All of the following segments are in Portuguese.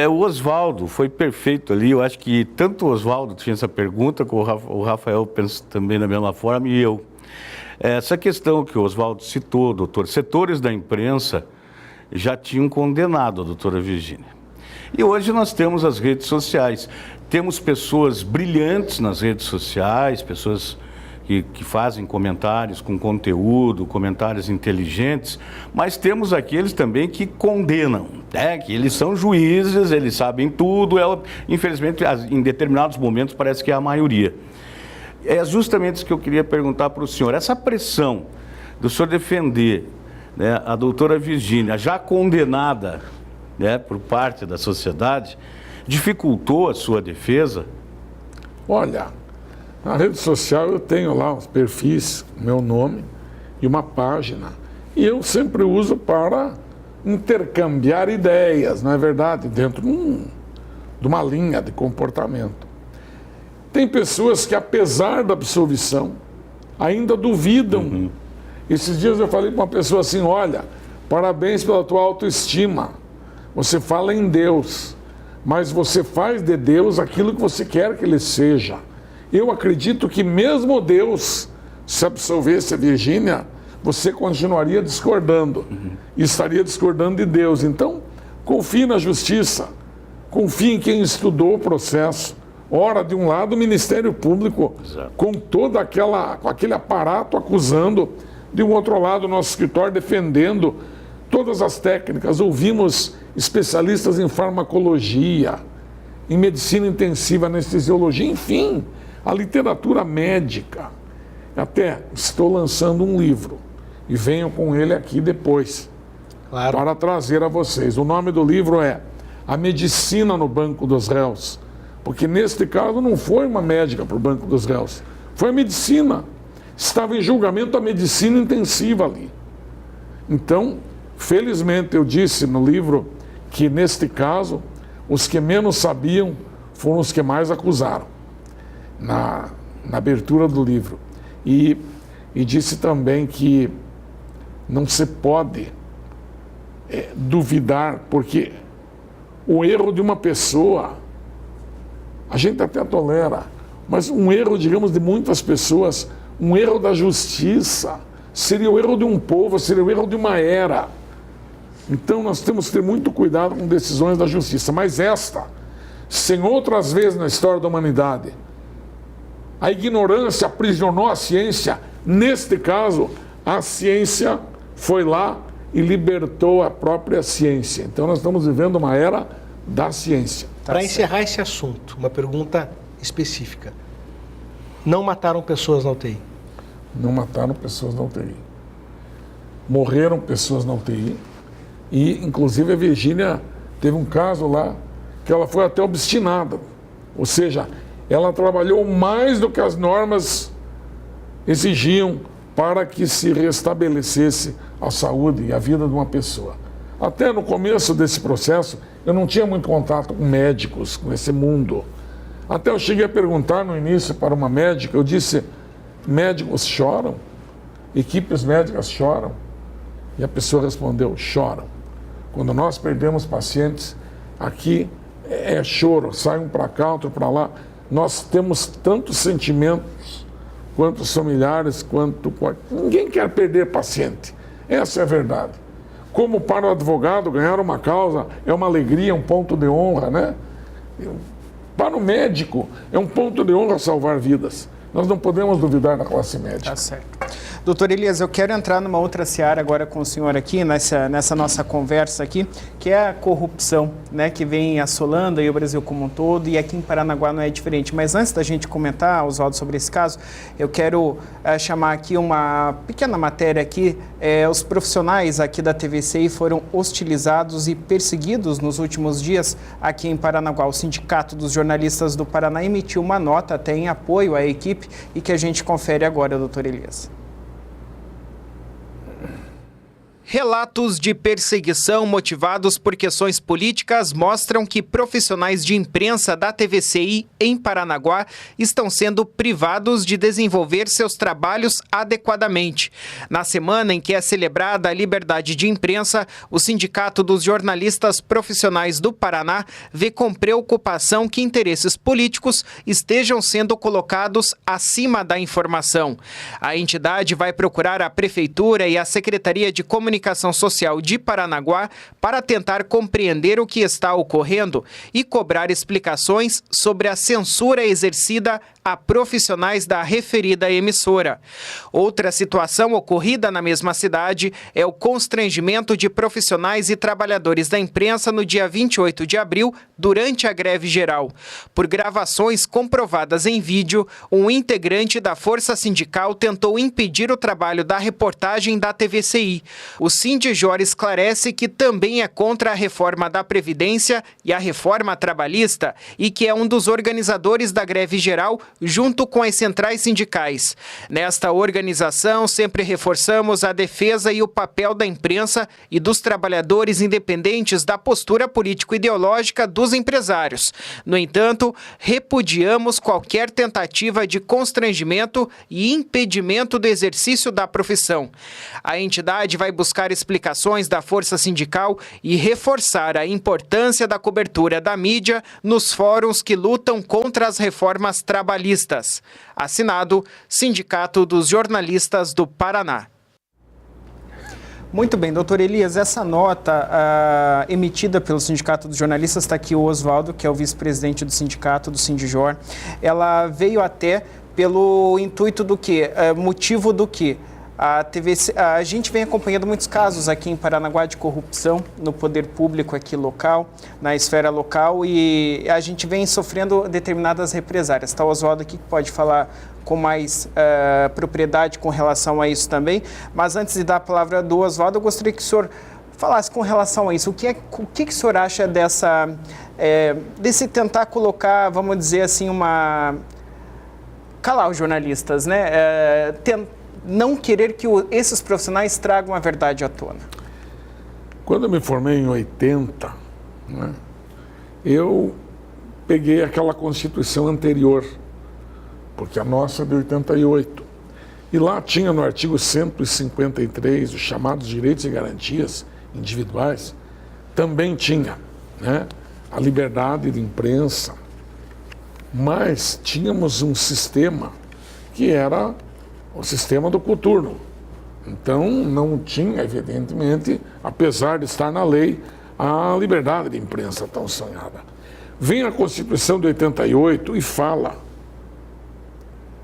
O Oswaldo foi perfeito ali. Eu acho que tanto o Oswaldo tinha essa pergunta, como o Rafael pensa também da mesma forma, e eu. Essa questão que o Oswaldo citou, doutor, setores da imprensa já tinham condenado a doutora Virgínia. E hoje nós temos as redes sociais. Temos pessoas brilhantes nas redes sociais, pessoas que fazem comentários com conteúdo, comentários inteligentes, mas temos aqueles também que condenam, que eles são juízes, eles sabem tudo, infelizmente em determinados momentos parece que é a maioria. É justamente isso que eu queria perguntar para o senhor, essa pressão do senhor defender, né, a doutora Virgínia, já condenada, né, por parte da sociedade, dificultou a sua defesa? Olha, na rede social eu tenho lá uns perfis, meu nome e uma página. E eu sempre uso para intercambiar ideias, não é verdade? Dentro de uma linha de comportamento. Tem pessoas que, apesar da absolvição, ainda duvidam. Esses dias eu falei para uma pessoa assim, olha, parabéns pela tua autoestima. Você fala em Deus, mas você faz de Deus aquilo que você quer que ele seja. Eu acredito que mesmo Deus, se absolvesse a Virgínia, você continuaria discordando. E estaria discordando de Deus. Então, confie na justiça. Confie em quem estudou o processo. Ora, de um lado, o Ministério Público, com todo aquele aparato acusando. De um outro lado, o nosso escritório defendendo todas as técnicas. Ouvimos especialistas em farmacologia, em medicina intensiva, anestesiologia, enfim, a literatura médica. Até estou lançando um livro e venho com ele aqui depois, claro, para trazer a vocês. O nome do livro é A Medicina no Banco dos Réus, porque neste caso não foi uma médica para o Banco dos Réus, foi a medicina. Estava em julgamento a medicina intensiva ali. Então, felizmente eu disse no livro que neste caso, os que menos sabiam foram os que mais acusaram. Na abertura do livro. E disse também que não se pode duvidar, porque o erro de uma pessoa, a gente até tolera, mas um erro, digamos, de muitas pessoas, um erro da justiça, seria o erro de um povo, seria o erro de uma era. Então nós temos que ter muito cuidado com decisões da justiça. Mas esta, sem outras vezes na história da humanidade, a ignorância aprisionou a ciência. Neste caso, a ciência foi lá e libertou a própria ciência. Então nós estamos vivendo uma era da ciência. Para encerrar esse assunto, uma pergunta específica. Não mataram pessoas na UTI? Não mataram pessoas na UTI. Morreram pessoas na UTI. E, inclusive, a Virgínia teve um caso lá que ela foi até obstinada. Ou seja, ela trabalhou mais do que as normas exigiam para que se restabelecesse a saúde e a vida de uma pessoa. Até no começo desse processo, eu não tinha muito contato com médicos, com esse mundo. Até eu cheguei a perguntar no início para uma médica, eu disse, médicos choram? Equipes médicas choram? E a pessoa respondeu, choram. Quando nós perdemos pacientes, aqui é choro, sai um para cá, outro para lá. Nós temos tantos sentimentos, quanto os familiares, quanto... Ninguém quer perder paciente. Essa é a verdade. Como para o advogado ganhar uma causa é uma alegria, um ponto de honra, né? Para o médico é um ponto de honra salvar vidas. Nós não podemos duvidar da classe médica. Tá certo. Doutor Elias, eu quero entrar numa outra seara agora com o senhor aqui, nessa nossa conversa aqui, que é a corrupção, né, que vem assolando aí o Brasil como um todo, e aqui em Paranaguá não é diferente. Mas antes da gente comentar, Oswaldo, sobre esse caso, eu quero chamar aqui uma pequena matéria aqui. Os profissionais aqui da TVCI foram hostilizados e perseguidos nos últimos dias aqui em Paranaguá. O Sindicato dos Jornalistas do Paraná emitiu uma nota até em apoio à equipe e que a gente confere agora, doutor Elias. Relatos de perseguição motivados por questões políticas mostram que profissionais de imprensa da TVCI em Paranaguá estão sendo privados de desenvolver seus trabalhos adequadamente. Na semana em que é celebrada a liberdade de imprensa, o Sindicato dos Jornalistas Profissionais do Paraná vê com preocupação que interesses políticos estejam sendo colocados acima da informação. A entidade vai procurar a Prefeitura e a Secretaria de Comunicação Social de Paranaguá para tentar compreender o que está ocorrendo e cobrar explicações sobre a censura exercida a profissionais da referida emissora. Outra situação ocorrida na mesma cidade é o constrangimento de profissionais e trabalhadores da imprensa no dia 28 de abril, durante a greve geral. Por gravações comprovadas em vídeo, um integrante da força sindical tentou impedir o trabalho da reportagem da TVCI. O Sindijor esclarece que também é contra a reforma da Previdência e a reforma trabalhista e que é um dos organizadores da greve geral junto com as centrais sindicais. Nesta organização, sempre reforçamos a defesa e o papel da imprensa e dos trabalhadores independentes da postura político-ideológica dos empresários. No entanto, repudiamos qualquer tentativa de constrangimento e impedimento do exercício da profissão. A entidade vai buscar explicações da força sindical e reforçar a importância da cobertura da mídia nos fóruns que lutam contra as reformas trabalhistas. Assinado, Sindicato dos Jornalistas do Paraná. Muito bem, doutor Elias, essa nota emitida pelo Sindicato dos Jornalistas, está aqui o Oswaldo, que é o vice-presidente do sindicato, do Sindijor, ela veio até pelo intuito do quê? Motivo do quê? A gente vem acompanhando muitos casos aqui em Paranaguá de corrupção no poder público aqui local, na esfera local, e a gente vem sofrendo determinadas represárias. Está o Oswaldo aqui que pode falar com mais propriedade com relação a isso também. Mas antes de dar a palavra do Oswaldo, eu gostaria que o senhor falasse com relação a isso. O que o senhor acha desse tentar colocar, vamos dizer assim, calar os jornalistas, né? Não querer que esses profissionais tragam a verdade à tona? Quando eu me formei em 80, né, eu peguei aquela Constituição anterior, porque a nossa é de 88. E lá tinha no artigo 153, os chamados direitos e garantias individuais, também tinha, né, a liberdade de imprensa, mas tínhamos um sistema que era o sistema do coturno. Então, não tinha, evidentemente, apesar de estar na lei, a liberdade de imprensa tão sonhada. Vem a Constituição de 88 e fala,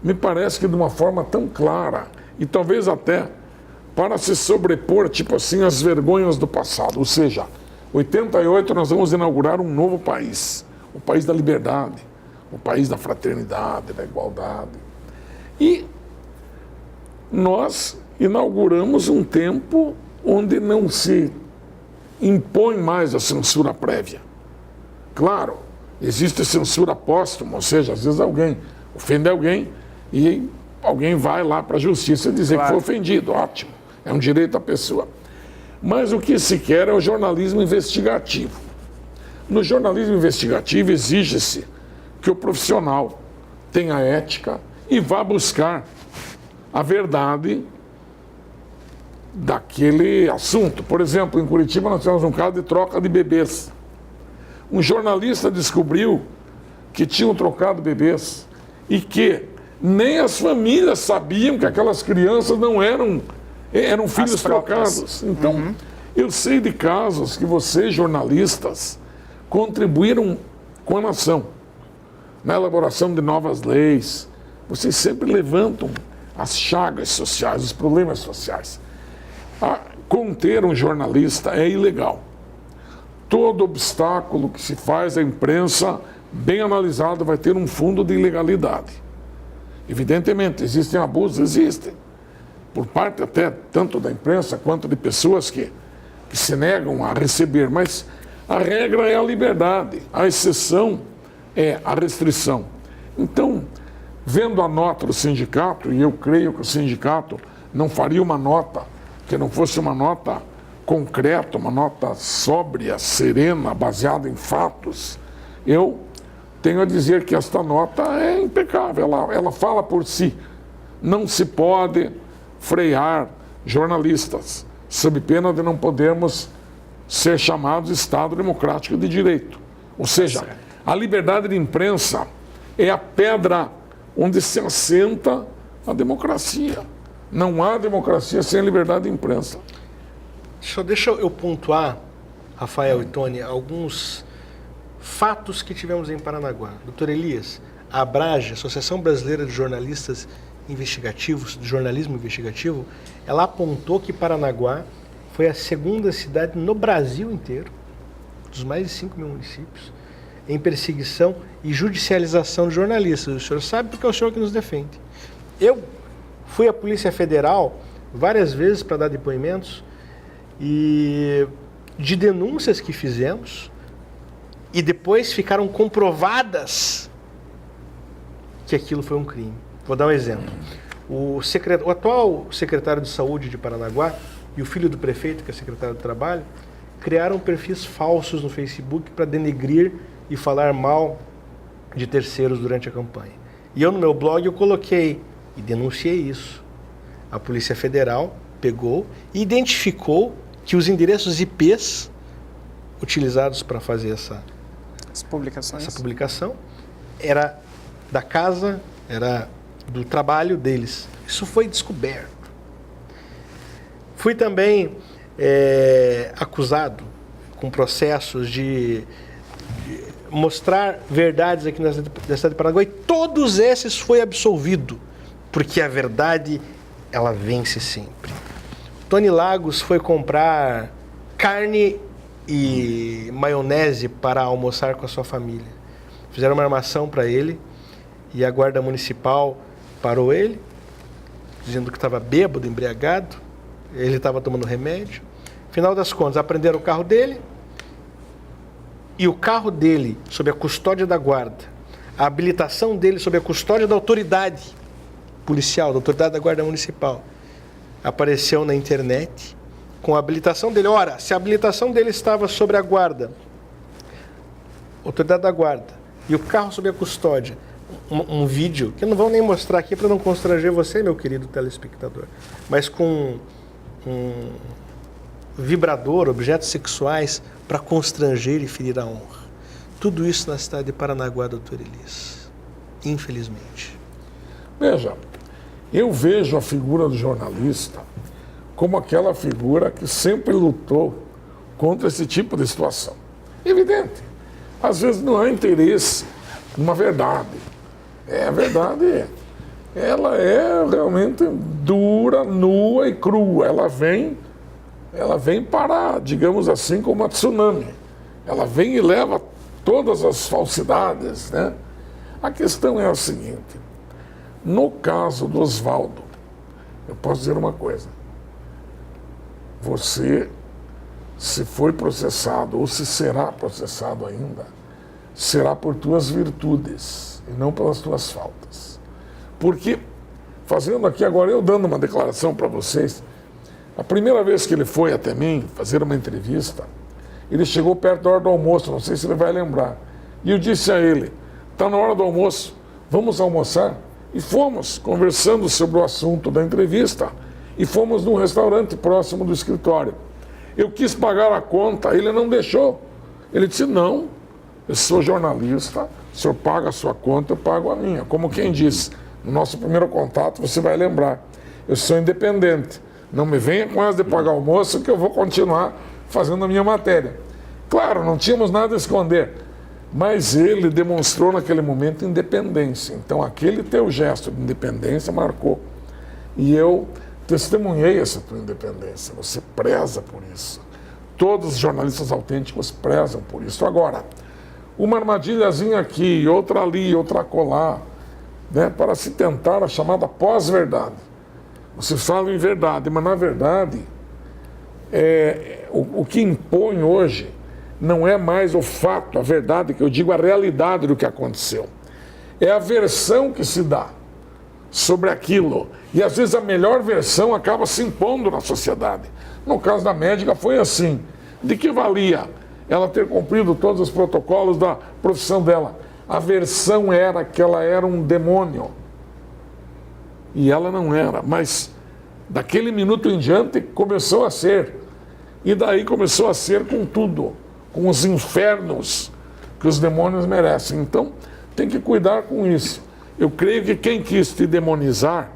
me parece que de uma forma tão clara, e talvez até para se sobrepor, tipo assim, às vergonhas do passado. Ou seja, 88 nós vamos inaugurar um novo país, o país da liberdade, o país da fraternidade, da igualdade. E nós inauguramos um tempo onde não se impõe mais a censura prévia. Claro, existe censura póstuma, ou seja, às vezes alguém ofende alguém e alguém vai lá para a justiça dizer que foi ofendido, ótimo, é um direito da pessoa. Mas o que se quer é o jornalismo investigativo. No jornalismo investigativo exige-se que o profissional tenha ética e vá buscar a verdade daquele assunto. Por exemplo, em Curitiba nós tivemos um caso de troca de bebês. Um jornalista descobriu que tinham trocado bebês e que nem as famílias sabiam que aquelas crianças não eram filhos trocados. Então, eu sei de casos que vocês, jornalistas, contribuíram com a nação na elaboração de novas leis. Vocês sempre levantam as chagas sociais, os problemas sociais. Conter um jornalista é ilegal. Todo obstáculo que se faz à imprensa, bem analisado, vai ter um fundo de ilegalidade. Evidentemente, existem abusos, existem. Por parte até tanto da imprensa quanto de pessoas que se negam a receber. Mas a regra é a liberdade, a exceção é a restrição. Então, vendo a nota do sindicato, e eu creio que o sindicato não faria uma nota que não fosse uma nota concreta, uma nota sóbria, serena, baseada em fatos, eu tenho a dizer que esta nota é impecável, ela fala por si. Não se pode frear jornalistas, sob pena de não podermos ser chamados Estado Democrático de Direito. Ou seja, a liberdade de imprensa é a pedra onde se assenta a democracia. Não há democracia sem a liberdade de imprensa. Só deixa eu pontuar, Rafael e Tony, alguns fatos que tivemos em Paranaguá. Doutor Elias, a Abrage, Associação Brasileira de Jornalistas Investigativos, de Jornalismo Investigativo, ela apontou que Paranaguá foi a segunda cidade no Brasil inteiro, dos mais de 5 mil municípios, em perseguição e judicialização de jornalistas. O senhor sabe porque é o senhor que nos defende. Eu fui à Polícia Federal várias vezes para dar depoimentos e de denúncias que fizemos e depois ficaram comprovadas que aquilo foi um crime. Vou dar um exemplo. O atual secretário de Saúde de Paranaguá e o filho do prefeito, que é secretário do Trabalho, criaram perfis falsos no Facebook para denegrir e falar mal de terceiros durante a campanha. E eu no meu blog eu coloquei e denunciei isso. A Polícia Federal pegou e identificou que os endereços IPs utilizados para fazer essa publicação era da casa, era do trabalho deles. Isso foi descoberto. Fui também acusado com processos de mostrar verdades aqui na cidade de Paranaguá e todos esses foi absolvido, porque a verdade, ela vence sempre. Tony Lagos foi comprar carne e maionese para almoçar com a sua família. Fizeram uma armação para ele e a guarda municipal parou ele, dizendo que estava bêbado, embriagado, ele estava tomando remédio. Final das contas, apreenderam o carro dele e o carro dele sob a custódia da guarda, a habilitação dele sob a custódia da autoridade policial, da autoridade da guarda municipal, apareceu na internet com a habilitação dele. Ora, se a habilitação dele estava sobre a guarda, autoridade da guarda, e o carro sob a custódia, um vídeo, que eu não vou nem mostrar aqui para não constranger você, meu querido telespectador, mas com um vibrador, objetos sexuais para constranger e ferir a honra. Tudo isso na cidade de Paranaguá, doutor Elias. Infelizmente. Veja, eu vejo a figura do jornalista como aquela figura que sempre lutou contra esse tipo de situação. Evidente, às vezes não há interesse numa verdade. A verdade, ela é realmente dura, nua e crua. Ela vem para, digamos assim, como uma tsunami. Ela vem e leva todas as falsidades, né? A questão é a seguinte: no caso do Oswaldo, eu posso dizer uma coisa. Você, se foi processado ou se será processado ainda, será por tuas virtudes e não pelas tuas faltas. Porque, fazendo aqui agora, eu dando uma declaração para vocês, a primeira vez que ele foi até mim fazer uma entrevista, ele chegou perto da hora do almoço, não sei se ele vai lembrar, e eu disse a ele: está na hora do almoço, vamos almoçar? E fomos conversando sobre o assunto da entrevista e fomos num restaurante próximo do escritório. Eu quis pagar a conta, ele não deixou. Ele disse: não, eu sou jornalista, o senhor paga a sua conta, eu pago a minha. Como quem diz, no nosso primeiro contato, você vai lembrar, eu sou independente, não me venha com essa de pagar almoço que eu vou continuar fazendo a minha matéria. Claro, não tínhamos nada a esconder, mas ele demonstrou naquele momento independência. Então aquele teu gesto de independência marcou. E eu testemunhei essa tua independência, você preza por isso. Todos os jornalistas autênticos prezam por isso. Agora, uma armadilhazinha aqui, outra ali, outra acolá, né, para se tentar a chamada pós-verdade. Você fala em verdade, mas na verdade, o que impõe hoje não é mais o fato, a verdade, que eu digo a realidade do que aconteceu. É a versão que se dá sobre aquilo. E às vezes a melhor versão acaba se impondo na sociedade. No caso da médica foi assim. De que valia ela ter cumprido todos os protocolos da profissão dela? A versão era que ela era um demônio. E ela não era, mas daquele minuto em diante começou a ser. E daí começou a ser com tudo, com os infernos que os demônios merecem. Então, tem que cuidar com isso. Eu creio que quem quis te demonizar,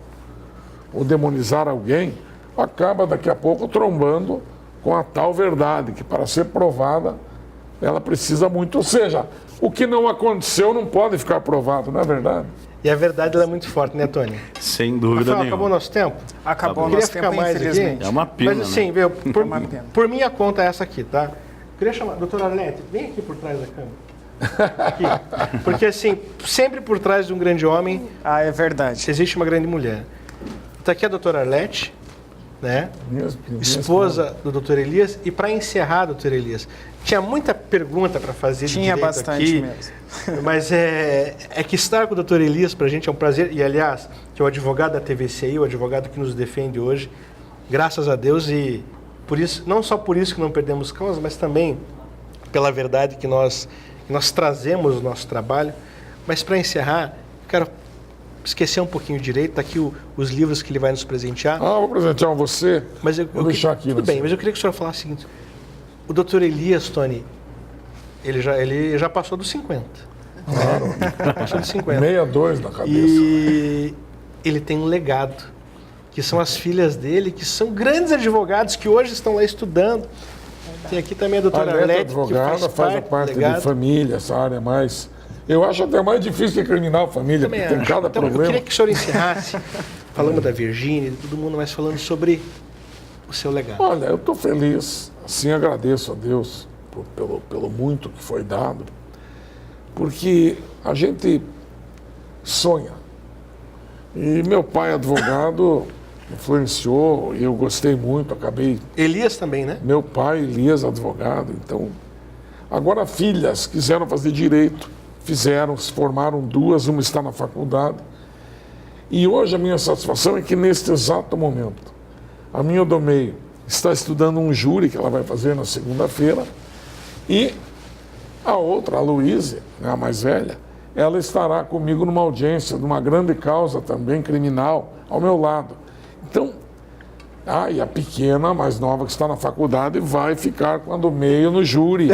ou demonizar alguém, acaba daqui a pouco trombando com a tal verdade, que para ser provada, ela precisa muito. Ou seja, o que não aconteceu não pode ficar provado, não é verdade? E a verdade ela é muito forte, né, Tony? Sem dúvida Rafael, nenhuma. acabou o nosso tempo? Acabou o Queria nosso ficar tempo, mais aqui. infelizmente. É uma pena, Mas assim, né? viu, uma pena. por minha conta é essa aqui, tá? Queria chamar, doutora Arlete, vem aqui por trás da câmera. Aqui. Porque assim, sempre por trás de um grande homem Ah, é verdade. existe uma grande mulher. Está aqui a doutora Arlete, né? Esposa do doutor Elias. E para encerrar, doutor Elias, tinha muita pergunta para fazer de Tinha direito bastante aqui, mesmo. mas é que estar com o doutor Elias para a gente é um prazer. E aliás, que é o advogado da TVCI, o advogado que nos defende hoje, graças a Deus, e por isso, não só por isso que não perdemos causa, mas também pela verdade que nós trazemos no nosso trabalho. Mas para encerrar, eu quero esquecer um pouquinho o direito, tá aqui os livros que ele vai nos presentear. Ah, vou presentear você. Mas Vou deixar aqui. tudo bem, mas eu queria que o senhor falasse o seguinte: o doutor Elias, Tony, ele já passou dos 50. Claro. Passou dos 50. 62 na cabeça. E ele tem um legado, que são as filhas dele, que são grandes advogados que hoje estão lá estudando. Tem aqui também a A doutora Arlete, Arlete, que advogada, faz a do parte de legado. família, essa área mais... Eu acho até mais difícil que criminal família, Também porque tem acho. cada Então, eu problema. queria que o senhor encerrasse, falando da Virgínia, de todo mundo, mas falando sobre o seu legado. Olha, eu estou feliz, assim agradeço a Deus pelo muito que foi dado, porque a gente sonha. E meu pai, advogado, influenciou, e eu gostei muito, acabei... Elias também, né? Meu pai, Elias, advogado, então... Agora, filhas quiseram fazer direito, fizeram, se formaram duas, uma está na faculdade. E hoje a minha satisfação é que neste exato momento, a minha do meio está estudando um júri que ela vai fazer na segunda-feira, e a outra, a Luísa, né, a mais velha, ela estará comigo numa audiência de uma grande causa também criminal ao meu lado. Então, e a pequena, a mais nova, que está na faculdade, vai ficar com a do meio no júri,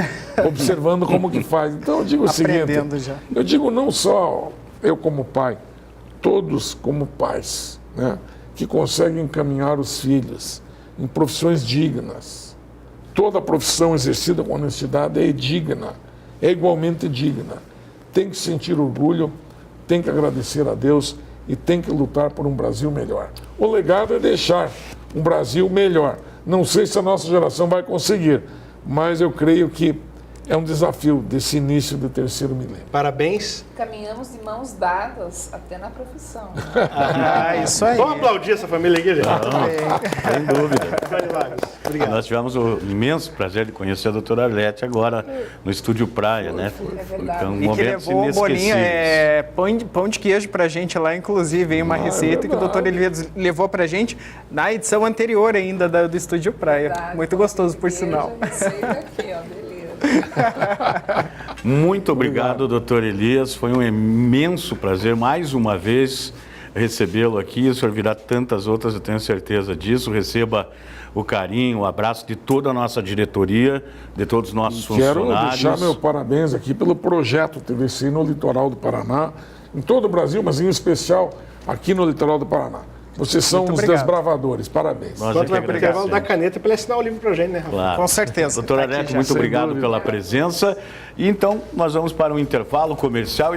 observando como que faz. Então eu digo o seguinte, Aprendendo já. eu digo não só eu como pai, todos como pais, né, que conseguem encaminhar os filhos em profissões dignas. Toda profissão exercida com honestidade é digna, é igualmente digna. Tem que sentir orgulho, tem que agradecer a Deus e tem que lutar por um Brasil melhor. O legado é deixar um Brasil melhor. Não sei se a nossa geração vai conseguir, mas eu creio que é um desafio desse início do terceiro milênio. Parabéns. Caminhamos de mãos dadas até na profissão. Isso aí. Vamos aplaudir essa família aqui, gente. Sem dúvida. Tony Lagos, obrigado. Nós tivemos o imenso prazer de conhecer a doutora Arlete agora no Estúdio Praia, né? verdade. Então, E que momentos levou um bolinho, inesquecíveis. pão de queijo pra gente lá, inclusive, hein, uma receita que o doutor Elias levou pra gente na edição anterior ainda do Estúdio Praia. Verdade. Muito gostoso, por sinal. Receita aqui, ó, beleza. Muito obrigado, doutor Elias. Foi um imenso prazer, mais uma vez, recebê-lo aqui. O senhor virá tantas outras, eu tenho certeza disso. Receba o carinho, o abraço de toda a nossa diretoria, de todos os nossos Quero funcionários. deixar meu parabéns aqui pelo projeto TVCI no litoral do Paraná, em todo o Brasil, mas em especial aqui no litoral do Paraná. Vocês são Muito os obrigado. desbravadores, parabéns. Nós é Enquanto que vai para o intervalo, dá agradecemos. caneta para ele assinar o livro para a gente, né, Rafa? Claro. Com certeza. Doutora Tá aqui Arlete, já. muito Sem obrigado dúvida. pela presença. E então, nós vamos para um intervalo comercial.